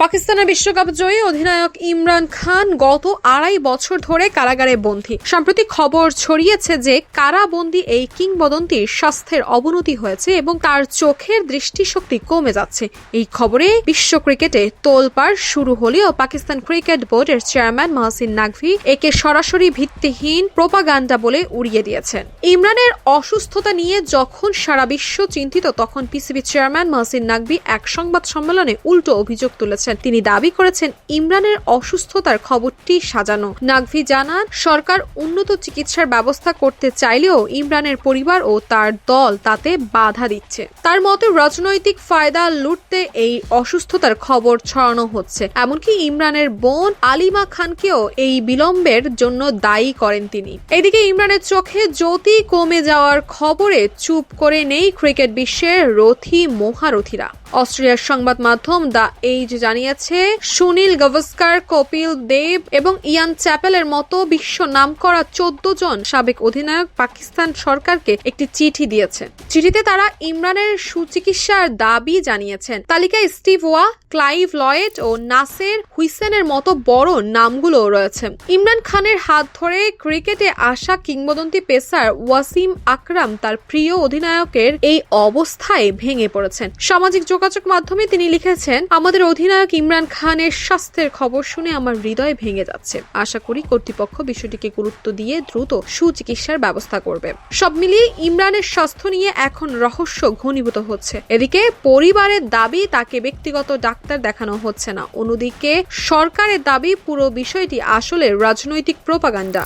পাকিস্তানের বিশ্বকাপ জয়ী অধিনায়ক ইমরান খান গত ২.৫ বছর ধরে কারাগারে বন্দী। সম্প্রতি খবর ছড়িয়েছে যে কারাবন্দী এই কিংবদন্তির স্বাস্থ্যের অবনতি হয়েছে এবং তার চোখের দৃষ্টিশক্তি কমে যাচ্ছে। এই খবরে বিশ্ব ক্রিকেটে তোলপাড় শুরু হলেও পাকিস্তান ক্রিকেট বোর্ডের চেয়ারম্যান মহসিন নাকভি একে সরাসরি ভিত্তিহীন প্রোপাগান্ডা বলে উড়িয়ে দিয়েছেন। ইমরানের অসুস্থতা নিয়ে যখন সারা বিশ্ব চিন্তিত, তখন পিসিবি চেয়ারম্যান মহসিন নাকভি এক সংবাদ সম্মেলনে উল্টো অভিযোগ তুলেছেন। তিনি দাবি করেছেন ইমরানের অসুস্থতার খবরটি সাজানো। নাকভি জানান, সরকার উন্নত চিকিৎসার ব্যবস্থা করতে চাইলেও ইমরানের পরিবার ও তার দল তাতে বাধা দিচ্ছে। তার মতে রাজনৈতিক ফায়দা লুটতে এই অসুস্থতার খবর ছড়ানো হচ্ছে। এমনকি ইমরানের বোন আলিমা খানকেও এই বিলম্বের জন্য দায়ী করেন তিনি। এদিকে ইমরানের চোখে জ্যোতি কমে যাওয়ার খবরে চুপ করে নেই ক্রিকেট বিশ্বের রথী মহারথীরা। অস্ট্রেলিয়ার সংবাদ মাধ্যম দ্য এজ জানিয়েছে, সুনীল গাভাস্কার, কপিল দেব এবং ইয়ান চ্যাপেলের মতো বিশ্ব নামকরা 14 জন সাবেক অধিনায়ক পাকিস্তান সরকারকে একটি চিঠি দিয়েছেন। চিঠিতে তারা ইমরানের সুচিকিৎসার দাবি জানিয়েছেন। তালিকায় স্টিভ ওয়া, ক্লাইভ লয়েড ও নাসের হুইসেনের মতো বড় নামগুলো রয়েছে। ইমরান খানের হাত ধরে ক্রিকেটে আসা কিংবদন্তি পেসার ওয়াসিম আকরাম তার প্রিয় অধিনায়কের এই অবস্থায় ভেঙে পড়েছেন। সামাজিক যোগাযোগ মাধ্যমে তিনি লিখেছেন, আমাদের অধিনায়ক ইমরান খানের স্বাস্থ্যের খবর শুনে আমার হৃদয় ভেঙে যাচ্ছে। আশা করি কর্তৃপক্ষ বিষয়টিকে গুরুত্ব দিয়ে দ্রুত সুচিকিৎসার ব্যবস্থা করবে। সব মিলিয়ে ইমরানের স্বাস্থ্য নিয়ে এখন রহস্য ঘনীভূত হচ্ছে। এদিকে পরিবারের দাবি তাকে ব্যক্তিগত ডাক্তার দেখানো হচ্ছে না, অন্যদিকে সরকারের দাবি পুরো বিষয়টি আসলে রাজনৈতিক প্রোপাগান্ডা।